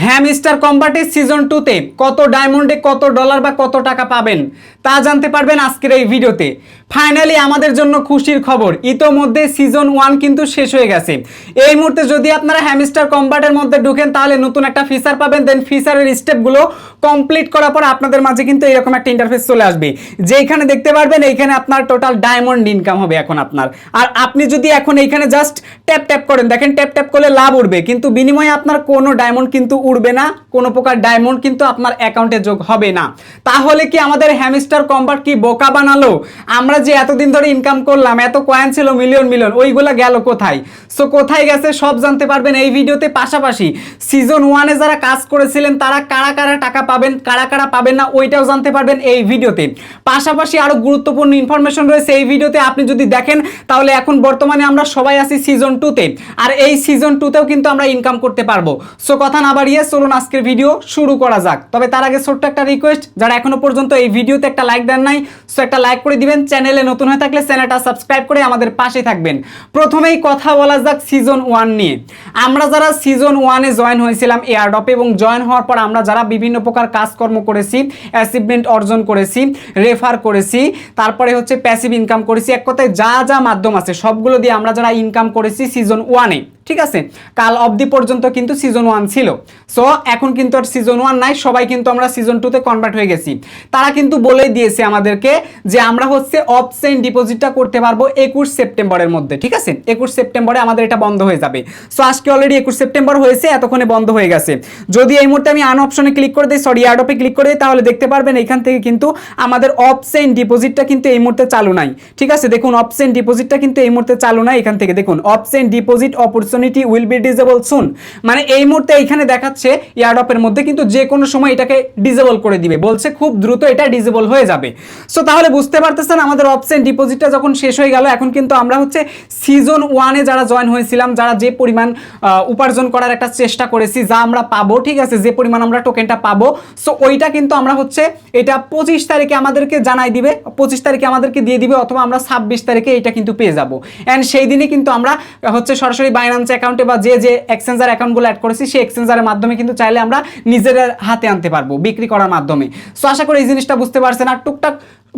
Hamster কম্বাটে season 2 তে কত ডায়মন্ডে কত ডলার বা কত টাকা পাবেন তা জানতে পারবেন আজকের এই ভিডিওতে। ফাইনালি আমাদের জন্য খুশির খবর, ইতোমধ্যে সিজন 1 কিন্তু শেষ হয়ে গেছে। এই মুহূর্তে যদি আপনারা হ্যামস্টার কম্বাটের মধ্যে ঢুকেন তাহলে নতুন একটা ফিচার পাবেন, দেন ফিচারের স্টেপগুলো কমপ্লিট করার পর আপনাদের মাঝে কিন্তু এরকম একটা ইন্টারফেস চলে আসবে, যেখানে দেখতে পারবেন এইখানে আপনার টোটাল ডায়মন্ড ইনকাম হবে এখন আপনার। আর আপনি যদি এখন এইখানে জাস্ট ট্যাপ ট্যাপ করেন, দেখেন ট্যাপ ট্যাপ করলে লাভ উঠবে, কিন্তু বিনিময়ে আপনার কোনো ডায়মন্ড কিন্তু উঠবে না, কোনো প্রকার ডায়মন্ড কিন্তু আপনার অ্যাকাউন্টে যোগ হবে না। তাহলে কি আমাদের হ্যামস্টার কম্বাট কি বোকা বানালো? আমরা যে এতদিন ধরে ইনকাম করলাম, এত কয়েন ছিল মিলিয়ন মিলিয়ন, ওইগুলা গেল কোথায়? সো কোথায় গেছে সব জানতে পারবেন এই ভিডিওতে। পাশাপাশি সিজন 1-এ যারা কাজ করেছিলেন তারা কারা কারা টাকা পাবেন, কারা কারা পাবেন না, ওইটাও জানতে পারবেন এই ভিডিওতে। পাশাপাশি আরো গুরুত্বপূর্ণ ইনফরমেশন রয়েছে এই ভিডিওতে। আপনি যদি দেখেন তাহলে এখন বর্তমানে আমরা সবাই আছি সিজন 2-তে, আর এই সিজন 2-তেও কিন্তু আমরা ইনকাম করতে পারবো। সো কথা না বাড়িয়ে চলুন আজকের ভিডিও শুরু করা যাক। তবে তার আগে ছোট্ট একটা রিকোয়েস্ট, যারা এখনো পর্যন্ত এই ভিডিওতে একটা লাইক দেন নাই, সো একটা লাইক করে দিবেন। চ্যানেলে নতুন হয়ে থাকলে চ্যানেলটা সাবস্ক্রাইব করে আমাদের পাশে থাকবেন। প্রথমেই কথা বলা যাক সিজন 1 নিয়ে। আমরা যারা সিজন 1-এ জয়েন হয়েছিলাম এয়ারড্রপে, এবং জয়েন হওয়ার পর আমরা যারা বিভিন্ন প্রকার কাজকর্ম করেছি, অ্যাচিভমেন্ট অর্জন করেছি, রেফার করেছি, তারপরে হচ্ছে প্যাসিভ ইনকাম করেছি, এক কথায় যা যা মাধ্যম আছে সবগুলো দিয়ে আমরা যারা ইনকাম করেছি সিজন 1-এ, ঠিক আছে, কাল অবধি পর্যন্ত কিন্তু সিজন 1 ছিল। সো এখন কিন্তু আর সিজন 1 নাই, সবাই কিন্তু আমরা সিজন 2-তে কনভার্ট হয়ে গেছি। তারা কিন্তু বলেই দিয়েছে আমাদেরকে যে আমরা হচ্ছে অফচেইন ডিপোজিটটা করতে পারবো 21 সেপ্টেম্বরের মধ্যে, ঠিক আছে। 21 সেপ্টেম্বরে আমাদের এটা বন্ধ হয়ে যাবে। সো আজকে অলরেডি 21 সেপ্টেম্বর হয়েছে, এতক্ষণে বন্ধ হয়ে গেছে। যদি এই মুহূর্তে আমি আন অপশনে ক্লিক করে দিই, সরি এয়ারড্রপে ক্লিক করে দিই, তাহলে দেখতে পারবেন এখান থেকে কিন্তু আমাদের অফচেইন ডিপোজিটটা কিন্তু এই মুহূর্তে চালু নাই, ঠিক আছে। দেখুন অফচেইন ডিপোজিটটা কিন্তু এই মুহূর্তে চালু নাই। এখান থেকে দেখুন off chain deposit opportunity will be disable soon, মানে এই মুহূর্তে এইখানে দেখাচ্ছে এয়ারড্রপের মধ্যে, কিন্তু যে কোনো সময় এটাকে ডিসেবল করে দিবে বলছে, খুব দ্রুত এটা ডিসেবল হয়ে যাবে। সো তাহলে বুঝতে পারতেছেন আমাদের অফচেইন ডিপোজিটটা যখন শেষ হয়ে গেল, এখন কিন্তু আমরা হচ্ছে সিজন 1-এ যারা জয়েন হয়েছিলাম, যারা যে পরিমাণ উপার্জন করার একটা চেষ্টা করেছি, যা আমরা পাবো, ঠিক আছে, যে পরিমাণ আমরা টোকেনটা পাবো, সো ওইটা কিন্তু আমরা হচ্ছে এটা 25 তারিখে আমাদেরকে জানাই দিবে, 25 তারিখে আমাদেরকে দিয়ে দিবে, অথবা আমরা 26 তারিখে এটা কিন্তু পেয়ে যাবো। অ্যান্ড সেই দিনই কিন্তু আমরা হচ্ছে সরাসরি বাইন্যান্স অ্যাকাউন্টে বা যে যে এক্সচেঞ্জার অ্যাকাউন্টগুলো অ্যাড করেছি সেই এক্সচেঞ্জারের মাধ্যমে কিন্তু চাইলে আমরা নিজের হাতে আনতে পারবো বিক্রি করার মাধ্যমে। সো আশা করি এই জিনিসটা বুঝতে পারছেন, আর টুকটাক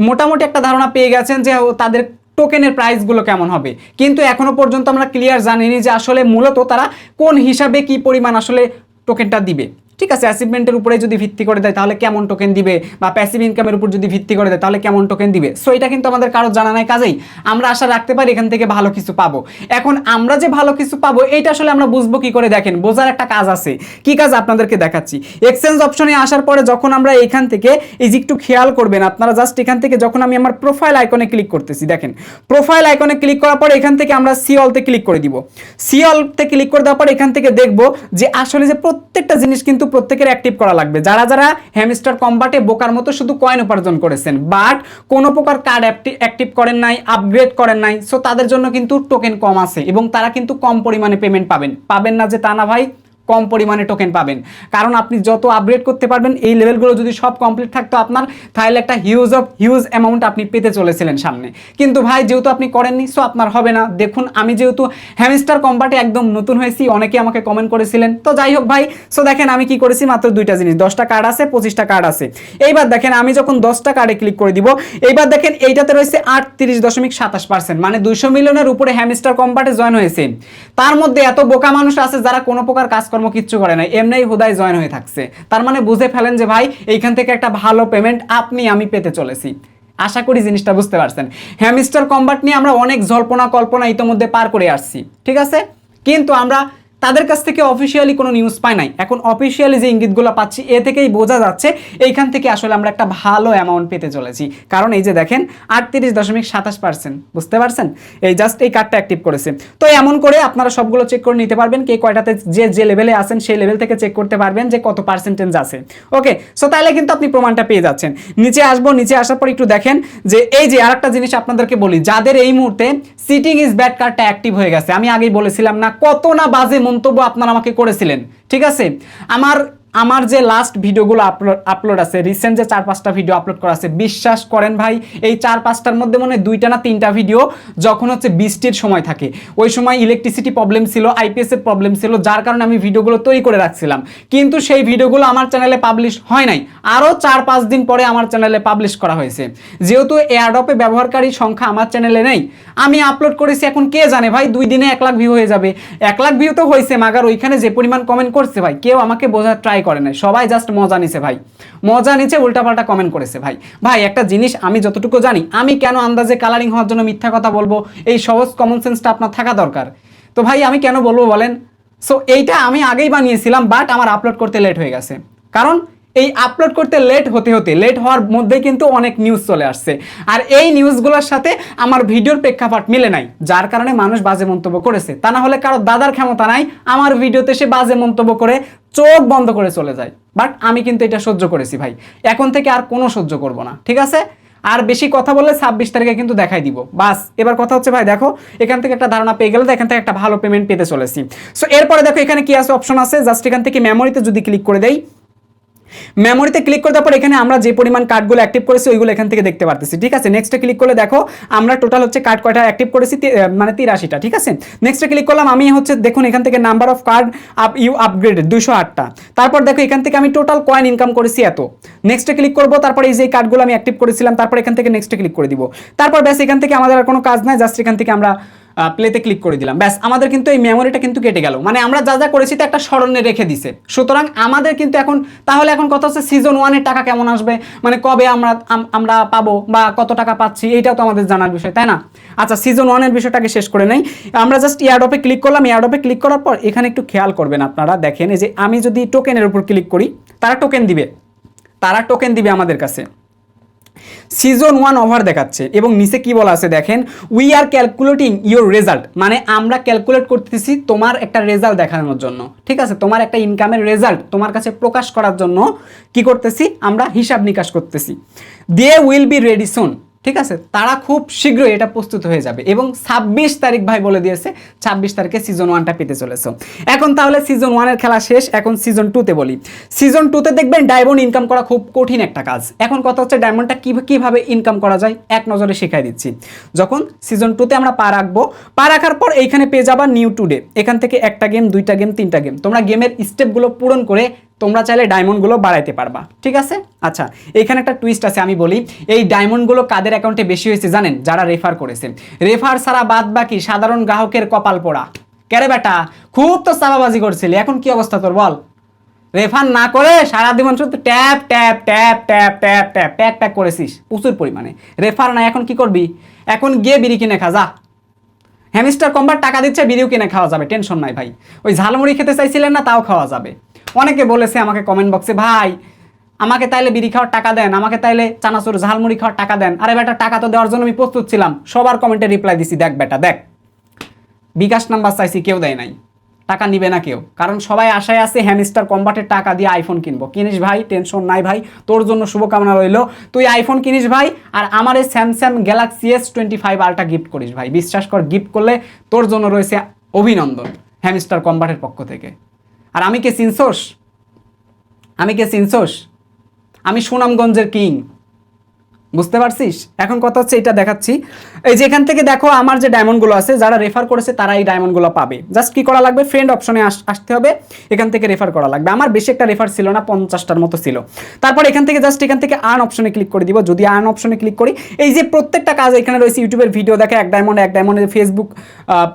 মোটামুটি একটা ধারণা পেয়ে গেছেন যে তাদের টোকেনের প্রাইসগুলো কেমন হবে। কিন্তু এখনো পর্যন্ত আমরা ক্লিয়ার জানিনি যে আসলে মূলত তারা কোন হিসাবে কি পরিমাণ আসলে টোকেনটা দিবে, ঠিক আছে। অ্যাচিভমেন্টের উপরে যদি ভিত্তি করে দেয় তাহলে কেমন টোকেন দিবে, বা প্যাসিভ ইনকামের উপর যদি ভিত্তি করে দেয় তাহলে কেমন টোকেন দিবে। সো এটা কিন্তু আমাদের কারো জানা নাই, কাজেই আমরা আশা রাখতে পারি এখান থেকে ভালো কিছু পাবো। এখন আমরা যে ভালো কিছু পাবো এইটা আসলে আমরা বুঝবো কি করে? দেখেন বোঝার একটা কাজ আছে, কি কাজ আপনাদেরকে দেখাচ্ছি। এক্সচেঞ্জ অপশনে আসার পরে যখন আমরা এখান থেকে এই যে একটু খেয়াল করবেন আপনারা, জাস্ট এখান থেকে যখন আমি আমার প্রোফাইল আইকনে ক্লিক করতেছি, দেখেন প্রোফাইল আইকনে ক্লিক করার পরে এখান থেকে আমরা সি অলতে ক্লিক করে দিব। সি অলতে ক্লিক করে দেওয়ার পর এখান থেকে দেখবো যে আসলে যে প্রত্যেকটা জিনিস কিন্তু প্রত্যেকের অ্যাক্টিভ করা লাগবে। যারা যারা হ্যামস্টার কম্বাটে বোকার মতো শুধু কয়েন উপার্জন করেছেন, বাট কোনো প্রকার কার্ড অ্যাক্টিভ করেন নাই, আপগ্রেড করেন নাই, সো তাদের জন্য কিন্তু টোকেন কম আছে, এবং তারা কিন্তু কম পরিমাণে পেমেন্ট পাবেন না যে তা না ভাই, কম পরিমাণে টোকেন পাবেন। কারণ আপনি যত আপগ্রেড করতে পারবেন, এই লেভেলগুলো যদি সব কমপ্লিট থাকতো আপনার, তাহলে একটা হিউজ অ্যামাউন্ট আপনি পেতে চলেছিলেন সামনে। কিন্তু ভাই যেহেতু আপনি করেননি, সো আপনার হবে না। দেখুন আমি যেহেতু হ্যামস্টার কম্বাটে একদম নতুন হয়েছি, অনেকে আমাকে কমেন্ট করেছিলেন, তো যাই হোক ভাই। সো দেখেন আমি কি করেছি, মাত্র দুইটা জিনিস, 10টা কার্ড আছে, 25টা কার্ড আছে। এইবার দেখেন আমি যখন 10টা কার্ডে ক্লিক করে দিব, এইবার দেখেন এইটাতে রয়েছে 38.27%, মানে 200 মিলিয়নের উপরে হ্যামস্টার কম্বাটে জয়েন হয়েছে। তার মধ্যে এত বোকা মানুষ আছে যারা কোনো প্রকার কাজকর্ম কিচ্ছু করে না, এমনিই হুদায় জয়েন হয়ে থাকছে। তার মানে বুঝে ফেলেন যে ভাই এইখান থেকে একটা ভালো পেমেন্ট আমি পেতে চলেছি। আশা করি জিনিসটা বুঝতে পারছেন। হ্যামস্টার কম্বাট নিয়ে আমরা অনেক জল্পনা কল্পনা ইতোমধ্যে পার করে আসছি, ঠিক আছে, কিন্তু আমরা তাদের কাছ থেকে অফিসিয়ালি কোনো নিউজ পাই নাই। এখন অফিসিয়ালি যে ইঙ্গিতগুলো পাচ্ছি এ থেকেই বোঝা যাচ্ছে এইখান থেকে আসলে আমরা একটা ভালো অ্যামাউন্ট পেতে চলেছি। কারণ এই যে দেখেন 38.27%, বুঝতে পারছেন, এই জাস্ট এই কার্ডটা অ্যাক্টিভ করেছে। তো এমন করে আপনারা সবগুলো চেক করে নিতে পারবেন, কে কয়টাতে যে লেভেলে আছেন সেই লেভেল থেকে চেক করতে পারবেন যে কত পার্সেন্টেজ আছে। ওকে, সো তাহলে কিন্তু আপনি প্রমাণটা পেয়ে যাচ্ছেন। নিচে আসবো, নিচে আসার পর একটু দেখেন যে এই যে আরেকটা জিনিস আপনাদেরকে বলি, যাদের এই মুহূর্তে সিটিং ইজ ব্যাড কার্ডটা অ্যাক্টিভ হয়ে গেছে, আমি আগেই বলেছিলাম না, কত না বাজে মন্তব্য আপনারা আমাকে করেছিলেন, ঠিক আছে। আমার আমার যে লাস্ট ভিডিওগুলো আপলোড আছে, রিসেন্ট যে 4-5টা ভিডিও আপলোড করা আছে, বিশ্বাস করেন ভাই এই 4-5টার মধ্যে মনে হয় 2টা না 3টা ভিডিও যখন হচ্ছে বৃষ্টির সময় থাকে, ওই সময় ইলেকট্রিসিটি প্রবলেম ছিল, আইপিএস এর প্রবলেম ছিল, যার কারণে আমি ভিডিওগুলো তৈরি করে রাখছিলাম, কিন্তু সেই ভিডিওগুলো আমার চ্যানেলে পাবলিশ হয় নাই, আরও 4-5 দিন পরে আমার চ্যানেলে পাবলিশ করা হয়েছে। যেহেতু এয়ারড্রপে ব্যবহারকারী সংখ্যা আমার চ্যানেলে নেই, আমি আপলোড করেছি, এখন কে জানে ভাই 2 দিনে 1 লাখ ভিউ হয়ে যাবে। 1 লাখ ভিউ তো হয়েছে, মাগার ওইখানে যে পরিমাণ কমেন্ট করছে ভাই, কেউ আমাকে বোঝার ট্রাই করে নাই, সবাই জাস্ট মজা নিছে ভাই, মজা নিচে উল্টাপাল্টা কমেন্ট করেছে ভাই। ভাই একটা জিনিস আমি যতটুকু জানি, আমি কেন আন্দাজে কালারিং হওয়ার জন্য মিথ্যা কথা বলবো? এই সহজ কমন সেন্সটা আপনার থাকা দরকার। তো ভাই আমি কেন বলবো বলেন? সো এইটা আমি আগেই বানিয়েছিলাম, বাট আমার আপলোড করতে লেট হয়ে গেছে, কারণ এই আপলোড করতে লেট হওয়ার মধ্যে কিন্তু অনেক নিউজ চলে আসছে, আর এই নিউজগুলোর সাথে আমার ভিডিওর প্রেক্ষাপট মিলে নাই, যার কারণে মানুষ বাজে মন্তব্য করেছে। তা না হলে কারো দাদার ক্ষমতা নাই আমার ভিডিওতে সে বাজে মন্তব্য করে চোখ বন্ধ করে চলে যায়, বাট আমি কিন্তু এটা সহ্য করেছি ভাই, এখন থেকে আর কোনো সহ্য করব না, ঠিক আছে? আর বেশি কথা বললে 26 তারিখে কিন্তু দেখাই দিব। বাস এবার কথা হচ্ছে ভাই, দেখো এখান থেকে একটা ধারণা পেয়ে গেলে, এখান থেকে একটা ভালো পেমেন্ট পেতে চলেছি। সো এরপরে দেখো এখানে কি আছে, অপশন আছে, জাস্ট এখান থেকে মেমোরিতে যদি ক্লিক করে দেই, মেমোরিতে ক্লিক করে দেওয়ার পর এখানে আমরা যে পরিমাণ কার্ডগুলো অ্যাক্টিভ করেছি ওইগুলো এখান থেকে দেখতে পারতেছি, ঠিক আছে? নেক্সটে ক্লিক করলে দেখো আমরা টোটাল হচ্ছে কার্ড কয়টা অ্যাক্টিভ করেছি, মানে 83টা, ঠিক আছে? নেক্সটে ক্লিক করলাম, আমি হচ্ছে দেখুন এখান থেকে নাম্বার অফ কার্ড আপগ্রেডেড 208টা, তারপর দেখো এখান থেকে আমি টোটাল কয়েন ইনকাম করেছি এত। নেক্সটে ক্লিক করবো, তারপর এই যে কার্ডগুলো আমি অ্যাক্টিভ করেছিলাম, তারপর এখান থেকে নেক্সটে ক্লিক করে দিব, তারপর ব্যাস এখান থেকে আমাদের আর কোনো কাজ নাই, জাস্ট এখান থেকে আমরা প্লেতে ক্লিক করে দিলাম, ব্যাস আমাদের কিন্তু এই মেমোরিটা কিন্তু কেটে গেল, মানে আমরা যা যা করেছি তো একটা স্মরণে রেখে দিছে। সুতরাং আমাদের কিন্তু এখন তাহলে এখন কথা হচ্ছে সিজন 1-এর টাকা কেমন আসবে, মানে কবে আমরা পাবো বা কত টাকা পাচ্ছি, এইটাও তো আমাদের জানার বিষয়, তাই না? আচ্ছা সিজন 1-এর বিষয়টাকে শেষ করে নেই, আমরা জাস্ট এয়ারড্রপে ক্লিক করলাম, এয়ারড্রপে ক্লিক করার পর এখানে একটু খেয়াল করবেন আপনারা, দেখেন এই যে আমি যদি টোকেনের উপর ক্লিক করি, তারা টোকেন দিবে আমাদের কাছে। সিজন 1 ওভার দেখাচ্ছে এবং নিচে কি বলা আছে দেখেন, we are calculating your result, মানে আমরা ক্যালকুলেট করতেছি তোমার একটা রেজাল্ট দেখানোর জন্য, ঠিক আছে? তোমার একটা ইনকামের রেজাল্ট তোমার কাছে প্রকাশ করার জন্য কি করতেছি, আমরা হিসাব নিকাশ করতেছি। They will be ready soon, ঠিক আছে? তারা খুব শীঘ্রই এটা প্রস্তুত হয়ে যাবে এবং 26 তারিখ ভাই বলে দিয়েছে, 26 তারিখে সিজন 1টা পেতে চলেছে। এখন তাহলে সিজন 1-এর খেলা শেষ, এখন সিজন 2-তে বলি। সিজন 2-তে দেখবেন ডায়মন্ড ইনকাম করা খুব কঠিন একটা কাজ। এখন কথা হচ্ছে ডায়মন্ডটা কিভাবে ইনকাম করা যায় এক নজরে শিখাই দিচ্ছি। যখন সিজন 2-তে আমরা পা রাখার পর এইখানে পেয়ে যাবা নিউ টুডে, এখান থেকে 1টা গেম, 2টা গেম, 3টা গেম, তোমরা গেমের স্টেপগুলো পূরণ করে তোমরা চাইলে ডায়মন্ডগুলো বাড়াইতে পারবা, ঠিক আছে? আচ্ছা এইখানে একটা টুইস্ট আছে, আমি বলি এই ডায়মন্ডগুলো কাদের অ্যাকাউন্টে বেশি হয়েছে জানেন? যারা রেফার করেছে। রেফার ছাড়া বাদ বাকি সাধারণ গ্রাহকের কপাল পোড়া। কেরে বেটা খুব তো চাপাবাজি করছিলি, এখন কি অবস্থা তোর বল? রেফার না করে সারা জীবন শুধু tap tap tap tap tap tap tap tap করেছিস প্রচুর পরিমাণে। রেফার না, এখন কি করবি? এখন গিয়ে বিড়ি কিনে খা যা। হ্যামস্টার কম্বার টাকা দিচ্ছে, বিড়িও কিনে খাওয়া যাবে, টেনশন নাই ভাই। ওই ঝালমুড়ি খেতে চাইছিলেন না, তাও খাওয়া যাবে। অনেকে বলেছে আমাকে কমেন্ট বক্সে, ভাই আমাকে তাইলে বিড়ি খাওয়ার টাকা দেন, আমাকে তাইলে চানাচুর ঝালমুড়ি খাওয়ার টাকা দেন। আরে বেটা টাকা তো দেওয়ার জন্য আমি প্রস্তুত ছিলাম, সবার কমেন্টে রিপ্লাই দিছি, দেখ বেটা দেখ বিকাশ নাম্বার চাইছি, কেউ দেয় নাই, টাকা নিবে না কেউ, কারণ সবাই আশায় আছে হ্যামস্টার কম্বাটের টাকা দিয়ে আইফোন কিনবো। কিনিস ভাই, টেনশন নাই ভাই, তোর জন্য শুভকামনা রইল। তুই আইফোন কিনিস ভাই, আর আমার এই Samsung Galaxy S25 ultra gift করিস ভাই। বিশ্বাস কর, গিফট করলে তোর জন্য রয়েছে অভিনন্দন হ্যামস্টার কম্বাটের পক্ষ থেকে। আর আমি কে চিনছোস? আমি সুনামগঞ্জের কিং, বুঝতে পারছিস? এখন কথা হচ্ছে এটা দেখাচ্ছি, এই যে এখান থেকে দেখো আমার যে ডায়মন্ডগুলো আছে, যারা রেফার করেছে তারা এই ডায়মন্ডগুলো পাবে। জাস্ট কি করা লাগবে, ফ্রেন্ড অপশনে আসতে হবে, এখান থেকে রেফার করা লাগবে। আমার বেশি একটা রেফার ছিল না, 50টার মতো ছিল। তারপর এখান থেকে জাস্ট এখান থেকে আর্ন অপশনে ক্লিক করে দিব। যদি আর্ন অপশনে ক্লিক করি, এই যে প্রত্যেকটা কাজ এখানে রয়েছে, ইউটিউবের ভিডিও দেখা, 1 ডায়মন্ডের ফেসবুক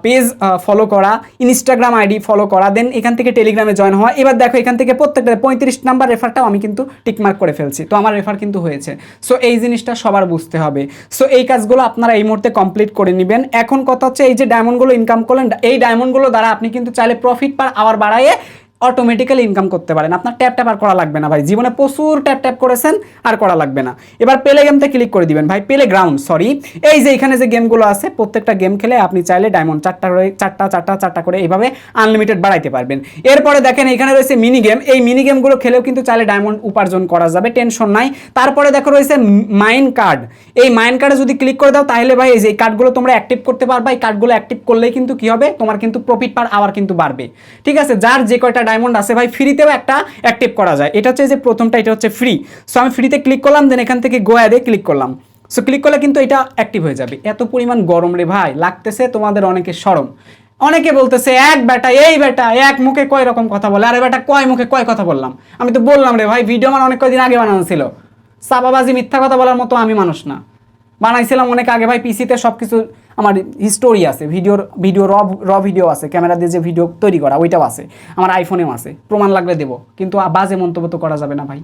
পেজ ফলো করা, ইনস্টাগ্রাম আইডি ফলো করা, দেন এখান থেকে টেলিগ্রামে জয়েন হওয়া। এবার দেখো এখান থেকে প্রত্যেকটা 35 নাম্বার রেফারটাও আমি কিন্তু টিকমার্ক করে ফেলছি, তো আমার রেফার কিন্তু হয়েছে। সো এই জিনিসটা সবার বুঝতে হবে। সো এই কাজগুলো আপনারা এই মুহূর্তে কমপ্লিট করে নেবেন। এখন কথা হচ্ছে এই যে ডায়মন্ডগুলো ইনকাম করলেন, এই ডায়মন্ডগুলো দ্বারা আপনি কিন্তু চাইলে প্রফিট পার আওয়ার বাড়াইয়ে অটোমেটিক্যালি ইনকাম করতে পারেন। আপনার ট্যাপ ট্যাপ আর করা লাগবে না ভাই, জীবনে প্রচুর ট্যাপ ট্যাপ করেছেন, আর করা লাগবে না। এবার প্লে গেমতে ক্লিক করে দিবেন ভাই, প্লে গ্রাউন্ড সরি, এই যে এখানে যে গেমগুলো আছে প্রত্যেকটা গেম খেলে আপনি চাইলে ডায়মন্ড চারটা করে এইভাবে আনলিমিটেড বাড়াইতে পারবেন। এরপরে দেখেন এখানে রয়েছে মিনি গেম, এই মিনি গেমগুলো খেলেও কিন্তু চাইলে ডায়মন্ড উপার্জন করা যাবে, টেনশন নাই। তারপরে দেখো রয়েছে মাইন কার্ড, এই মাইন কার্ডে যদি ক্লিক করে দাও তাহলে ভাই এই যে কার্ডগুলো তোমরা অ্যাক্টিভ করতে পারবা। এই কার্ডগুলো অ্যাক্টিভ করলেই কিন্তু কি হবে, তোমার কিন্তু প্রফিট পার আওয়ার কিন্তু বাড়বে, ঠিক আছে? যার যে কয়টা ডায়মন্ড আছে ভাই, ফ্রিতেও একটা অ্যাক্টিভ করা যায়। এটা হচ্ছে যে প্রথমটা, এটা হচ্ছে ফ্রি। সো আমি ফ্রিতে ক্লিক করলাম, দেন এখান থেকে গো অ্যাডে ক্লিক করলাম। সো ক্লিক করলে কিন্তু এটা অ্যাক্টিভ হয়ে যাবে। এত পরিমাণ গরম রে ভাই, লাগতেছে তোমাদের অনেকের শরম। অনেকে বলতেছে এক বেটা, এই বেটা এক মুখে কয় রকম কথা বলে, আরে বেটা কয় মুখে কয় কথা বললাম। আমি তো বললাম রে ভাই, ভিডিও আমার অনেক কয়দিন আগে বানানো ছিল। চাপাবাজি মিথ্যা কথা বলার মতো আমি মানুষ না, বানাইছিলাম অনেক আগে ভাই। পিসিতে সব কিছু আমার হিস্টোরি আছে, ভিডিও র ভিডিও আছে, ক্যামেরা দিয়ে যে ভিডিও তৈরি করা ওইটাও আছে, আমার আইফোনেও আছে, প্রমাণ লাগলে দেবো। কিন্তু বাজে মন্তব্য তো করা যাবে না ভাই।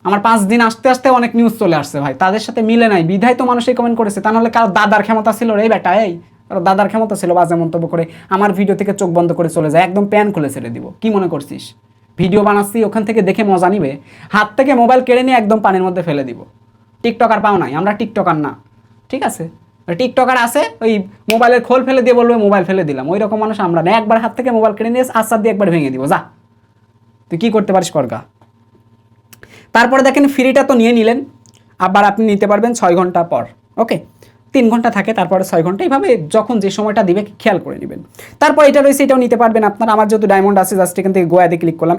আমার 5 দিন আসতে আসতে অনেক নিউজ চলে আসছে ভাই, তাদের সাথে মিলে নাই বিধায় তো মানুষই কমেন্ট করেছে। তা নাহলে কারো দাদার ক্ষমতা ছিল রে বেটা, এই কারো দাদার ক্ষমতা ছিল বাজে মন্তব্য করে আমার ভিডিও থেকে চোখ বন্ধ করে চলে যায়, একদম প্যান খুলে ছেড়ে দিব। কি মনে করছিস ভিডিও বানাচ্ছি ওখান থেকে দেখে মজা নিবে? হাত থেকে মোবাইল কেড়ে নিয়ে একদম পানির মধ্যে ফেলে দিব। টিকটকার পাও নাই, আমরা টিকটকার না, ঠিক আছে? টিকটকার আছে ওই মোবাইলের খোল ফেলে দিয়ে বলবে মোবাইল ফেলে দিলাম, ওই রকম মানুষ আমরা না। একবার হাত থেকে মোবাইল কেড়ে নিয়ে আসার দিয়ে একবার ভেঙে দিব, যা তুই কি করতে পারিস করগা। তারপরে দেখেন ফ্রিটা তো নিয়ে নিলেন, আবার আপনি নিতে পারবেন 6 ঘন্টা পর। ওকে, 3 ঘন্টা থাকে, তারপরে 6 ঘন্টা, এইভাবে যখন যে সময়টা দিবে খেয়াল করে নেবেন। তারপর এটা রয়েছে, এটাও নিতে পারবেন আপনার। আমার যেহেতু ডায়মন্ড আছে, জাস্ট এখান থেকে গোয়াতে ক্লিক করলাম,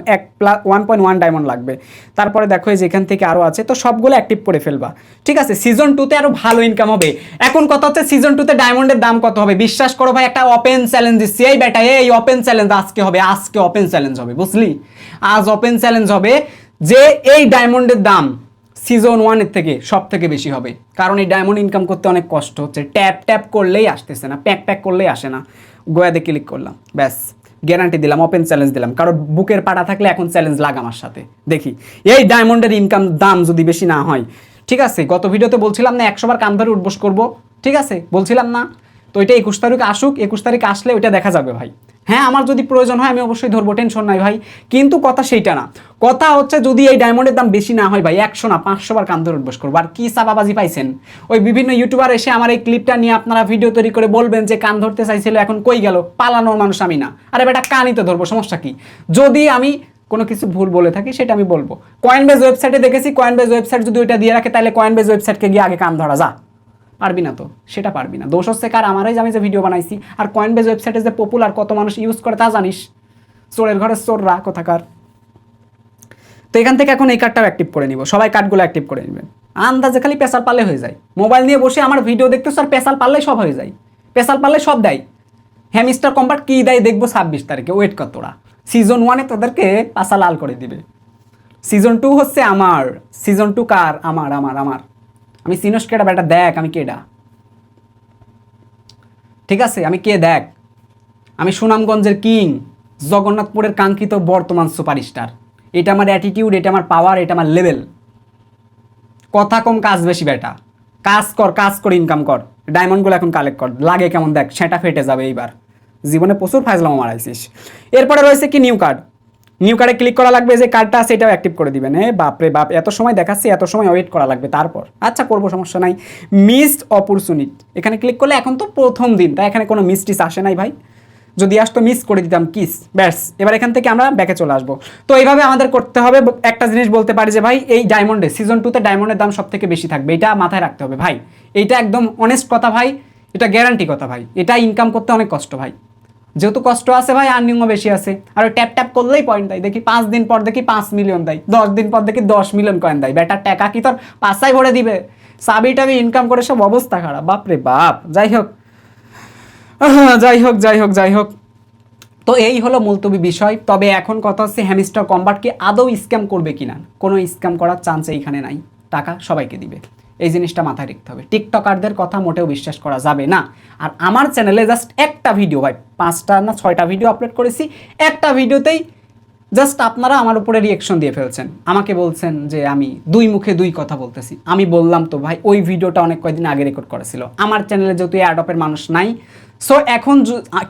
1.1 ডায়মন্ড লাগবে। তারপরে দেখো যে এখান থেকে আরও আছে, তো সবগুলো অ্যাক্টিভ করে ফেলবা, ঠিক আছে? সিজন 2তে আরও ভালো ইনকাম হবে। এখন কথা হচ্ছে সিজন 2তে ডায়মন্ডের দাম কত হবে? বিশ্বাস করো ভাই, একটা ওপেন চ্যালেঞ্জ দিচ্ছি, এই বেটা এই ওপেন চ্যালেঞ্জ আজকে হবে, আজকে ওপেন চ্যালেঞ্জ হবে, বুঝলি? আজ ওপেন চ্যালেঞ্জ হবে যে এই ডায়মন্ডের দাম সিজন 1-এর থেকে সব থেকে বেশি হবে। কারণ এই ডায়মন্ড ইনকাম করতে অনেক কষ্ট হচ্ছে, ট্যাপ ট্যাপ করলেই আসতেছে না, প্যাক প্যাক করলেই আসে না। গোয়াতে ক্লিক করলাম, ব্যাস গ্যারান্টি দিলাম, ওপেন চ্যালেঞ্জ দিলাম। কারণ বুকের পাটা থাকলে এখন চ্যালেঞ্জ লাগ আমার সাথে, দেখি এই ডায়মন্ডের ইনকাম দাম যদি বেশি না হয়, ঠিক আছে? গত ভিডিওতে বলছিলাম না 100 বার কান ধরে উঠবোস করবো, ঠিক আছে? বলছিলাম না? তো এটা 21 তারিখ আসুক, 21 তারিখ আসলে ওইটা দেখা যাবে ভাই। হ্যাঁ, আমার যদি প্রয়োজন হয় আমি অবশ্যই ধরবো, টেনশন নাই ভাই। কিন্তু কথা সেইটা না, কথা হচ্ছে যদি এই ডায়মন্ডের দাম বেশি না হয় ভাই, 100 না 500 বার কান ধরে উঠবোস করবো। আর কি চাপাবাজি পাইছেন, ওই বিভিন্ন ইউটিউবার এসে আমার এই ক্লিপটা নিয়ে আপনারা ভিডিও তৈরি করে বলবেন যে কান ধরতে চাইছিল এখন কই গেল, পালানোর মানুষ আমি না। আরে বেটা কানই তো ধরবো, সমস্যা কি? যদি আমি কোনো কিছু ভুল বলে থাকি সেটা আমি বলবো। কয়েনবেজ ওয়েবসাইটে দেখেছি, কয়েনবেজ ওয়েবসাইট যদি ওইটা দিয়ে রাখে তাহলে কয়েনবেজ ওয়েবসাইটকে গিয়ে আগে কান ধরা যা, পারবি না তো, সেটা পারবি না। দোষ হচ্ছে কার? আমারই, আমি যে ভিডিও বানাইছি। আর কয়েনবেজ ওয়েবসাইটে যে পপুলার, কত মানুষ ইউজ করে তা জানিস? চোরের ঘরে চোররা কোথাকার। তো এখান থেকে এখন এই কার্ডটাও অ্যাক্টিভ করে নিব, সবাই কার্ডগুলো অ্যাক্টিভ করে নেবেন। আন্দাজে খালি পেশাল পারলে হয়ে যায়, মোবাইল নিয়ে বসে আমার ভিডিও দেখতে স্যার, পেশাল পারলেই সব হয়ে যায়, পেশাল পারলে সব দেয়। হ্যামিস্টার কম্পার্ট কি দেয় দেখবো 26 তারিখে, ওয়েট কর তোরা। সিজন 1-এ তোদেরকে পাশা লাল করে দিবে। সিজন 2 হচ্ছে আমার, সিজন 2 কার? আমার আমার আমার আমি সিনোস কেডা বেটা, দেখ আমি কেডা, ঠিক আছে? আমি কে দেখ, আমি সুনামগঞ্জের কিং, জগন্নাথপুরের কাঙ্ক্ষিত বর্তমান সুপারস্টার। এটা আমার অ্যাটিটিউড, এটা আমার পাওয়ার, এটা আমার লেভেল। কথা কম কাজ বেশি বেটা, কাজ কর, কাজ করে ইনকাম কর, ডায়মন্ডগুলো এখন কালেক্ট কর। লাগে কেমন দেখ, সেটা ফেটে যাবে এইবার, জীবনে প্রচুর ফাইজলাম মারাইছিস। এরপরে রয়েছে কি নিউ কার্ড, নিউ কার্ডে ক্লিক করা লাগবে, যে কার্ডটা আছে এটাও অ্যাক্টিভ করে দিবেন। বাপরে বাপ, এত সময় দেখাচ্ছি, এত সময় ওয়েট করা লাগবে, তারপর আচ্ছা করবো, সমস্যা নাই। মিসড অপরচুনিটি, এখানে ক্লিক করলে, এখন তো প্রথম দিন তাই এখানে কোনো মিসটিস আসে নাই ভাই, যদি আসতো মিস করে দিতাম কিস, ব্যাস। এবার এখান থেকে আমরা ব্যাকে চলে আসবো। তো এইভাবে আমাদের করতে হবে। একটা জিনিস বলতে পারি যে ভাই, এই ডায়মন্ডে সিজন 2-তে ডায়মন্ডের দাম সব থেকে বেশি থাকবে, এটা মাথায় রাখতে হবে ভাই। এইটা একদম অনেস্ট কথা ভাই, এটা গ্যারান্টি কথা ভাই। এটা ইনকাম করতে অনেক কষ্ট ভাই, যেহেতু কষ্ট আছে ভাই, আর্নিংও বেশি আছে। আর ওই ট্যাপ ট্যাপ করলেই পয়েন্ট দেয়, দেখি 5 দিন পর দেখি 5 মিলিয়ন দেয়, 10 দিন পর দেখি 10 মিলিয়ন কয়েন দেয়। বেটার টাকা কি তোর পাশায় ভরে দিবে? চাবি টাবি ইনকাম করে সব অবস্থা খারাপ, বাপরে বাপ। যাই হোক যাই হোক যাই হোক যাই হোক, তো এই হলো মুলতবি বিষয়। তবে এখন কথা হচ্ছে হ্যামস্টার কম্বাট কি আদৌ স্ক্যাম করবে কিনা? কোনো স্ক্যাম করার চান্স এইখানে নাই, টাকা সবাইকে দিবে, এই জিনিসটা মাথায় রাখতে হবে। টিকটকারদের কথা মোটেও বিশ্বাস করা যাবে না। আর আমার চ্যানেলে জাস্ট একটা ভিডিও ভাই, 5টা না 6টা ভিডিও আপলোড করেছি, একটা ভিডিওতেই জাস্ট আপনারা আমার উপরে রিয়েকশন দিয়ে ফেলছেন, আমাকে বলছেন যে আমি 2 মুখে 2 কথা বলতেছি। আমি বললাম তো ভাই, ওই ভিডিওটা অনেক কয়েকদিন আগে রেকর্ড করা ছিল। আমার চ্যানেলে যেহেতু অ্যাডপের মানুষ নাই, সো এখন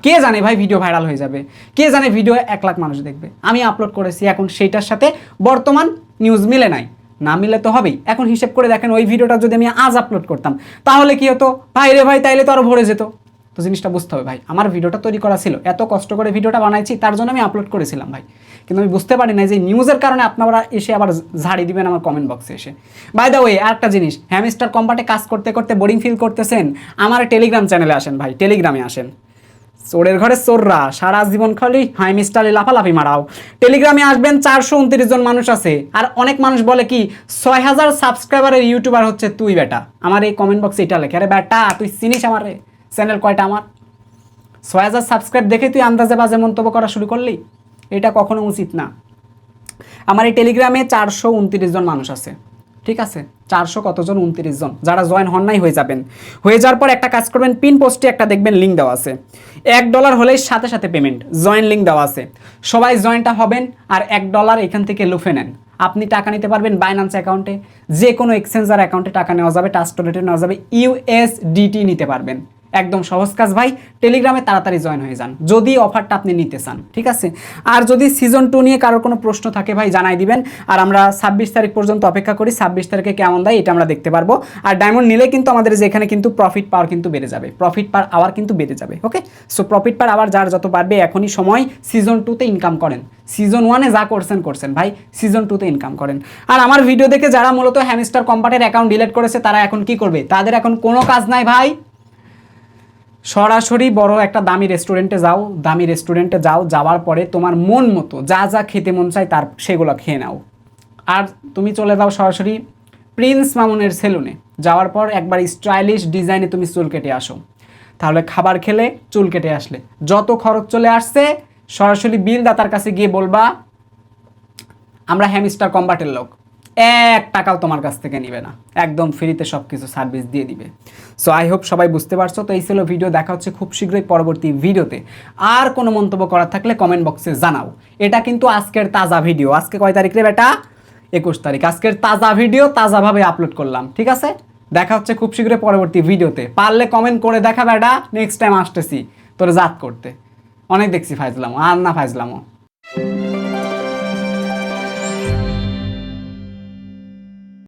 কে জানে ভাই ভিডিও ভাইরাল হয়ে যাবে, কে জানে ভিডিও 1 লাখ মানুষ দেখবে। আমি আপলোড করেছি, এখন সেইটার সাথে বর্তমান নিউজ মিলে নাই, না মিলে তো হবেই। এখন হিসেব করে দেখেন, ওই ভিডিওটা যদি আমি আজ আপলোড করতাম তাহলে কি হতো ভাই রে ভাই, তাইলে তো আরও ভরে যেত। তো জিনিসটা বুঝতে হবে ভাই, আমার ভিডিওটা তৈরি করা ছিল, এত কষ্ট করে ভিডিওটা বানাইছি, তার জন্য আমি আপলোড করেছিলাম ভাই। কিন্তু আমি বুঝতে পারি না যে নিউজের কারণে আপনারা এসে আবার ঝাড়ি দিবেন আমার কমেন্ট বক্সে এসে। বাই দ্য ওয়ে, আরেকটা জিনিস, হ্যামস্টার কম্বাটে কাজ করতে করতে বোরিং ফিল করতেছেন, আমার টেলিগ্রাম চ্যানেলে আসেন ভাই, টেলিগ্রামে আসেন। চোরের ঘরে চোররা সারা জীবন খালি হাই মিস্টারে লাফালাফি মারাও। টেলিগ্রামে আসবেন, 429 জন মানুষ আছে। আর অনেক মানুষ বলে কি 6000 সাবস্ক্রাইবারের ইউটিউবার হচ্ছে তুই বেটা। আমার এই কমেন্ট বক্সে এটা লেখে, আরে বেটা তুই চিনিস আমার চ্যানেল কয়টা? আমার 6000 সাবস্ক্রাইব দেখে তুই আন্দাজে বাজে মন্তব্য করা শুরু করলি? এটা কখনো উচিত না। আমার এই টেলিগ্রামে 429 জন মানুষ আছে, ঠিক আছে? 400 কতজন? 29 জন। যারা জয়েন হন নাই হয়ে যাবেন। হয়ে যাওয়ার পর একটা কাজ করবেন, পিন পোস্টে একটা দেখবেন লিঙ্ক দেওয়া আছে, $1 হলেই সাথে সাথে পেমেন্ট, জয়েন লিঙ্ক দেওয়া আছে। সবাই জয়েনটা হবেন আর $1 এখান থেকে লুফে নেন। আপনি টাকা নিতে পারবেন বাইন্যান্স অ্যাকাউন্টে, যে কোনো এক্সচেঞ্জার অ্যাকাউন্টে টাকা নেওয়া যাবে, ট্রাস্টওয়ালেটে নেওয়া যাবে, USDT নিতে পারবেন। একদম সহজ কাজ ভাই। টেলিগ্রামে তাড়াতাড়ি জয়েন হয়ে যান যদি অফারটা আপনি নিতে চান, ঠিক আছে? আর যদি সিজন 2 নিয়ে কারোর কোনো প্রশ্ন থাকে ভাই জানাই দিবেন। আর আমরা 26 তারিখ পর্যন্ত অপেক্ষা করি, 26 তারিখে কেমন দেয় এটা আমরা দেখতে পারবো। আর ডায়মন্ড নিলে কিন্তু আমাদের যেখানে কিন্তু প্রফিট পাওয়ার কিন্তু বেড়ে যাবে, প্রফিট পার আওয়ার কিন্তু বেড়ে যাবে। ওকে, সো প্রফিট পার আওয়ার যার যত বাড়বে এখনই সময় সিজন 2তে ইনকাম করেন। সিজন 1-এ যা করছেন ভাই, সিজন 2তে ইনকাম করেন। আর আমার ভিডিও দেখে যারা মূলত হ্যামস্টার কম্পার্টের অ্যাকাউন্ট ডিলিট করেছে তারা এখন কি করবে? তাদের এখন কোনো কাজ নাই ভাই, সরাসরি বড় একটা দামি রেস্টুরেন্টে যাও, যাওয়ার পরে তোমার মন মতো যা যা খেতে মন চায় তার সেগুলো খেয়ে নাও। আর তুমি চলে যাও সরাসরি প্রিন্স মামুনের সেলুনে, যাওয়ার পর একবার স্টাইলিশ ডিজাইনে তুমি চুল কেটে আসো। তাহলে খাবার খেলে, চুল কেটে আসলে যত খরচ চলে আসছে সরাসরি বিল দাতার কাছে গিয়ে বলবা আমরা হ্যামস্টার কম্বাটের লোক, 1 টাকাও তোমার কাছ থেকে নিবে না, একদম ফ্রিতে সব কিছু সার্ভিস দিয়ে দিবে। সো আই হোপ সবাই বুঝতে পারছো। তো এই ছিল ভিডিও, দেখা হচ্ছে খুব শীঘ্রই পরবর্তী ভিডিওতে। আর কোনো মন্তব্য করার থাকলে কমেন্ট বক্সে জানাও। এটা কিন্তু আজকের তাজা ভিডিও। আজকে কয় তারিখ রে বেটা? 21 তারিখ। আজকের তাজা ভিডিও তাজাভাবে আপলোড করলাম, ঠিক আছে? দেখা হচ্ছে খুব শীঘ্রই পরবর্তী ভিডিওতে। পারলে কমেন্ট করে দেখা বেটা, নেক্সট টাইম আসতেছি তোরে জাত করতে। অনেক দেখছি ফাইজলামো, আর না ফাইজলামো।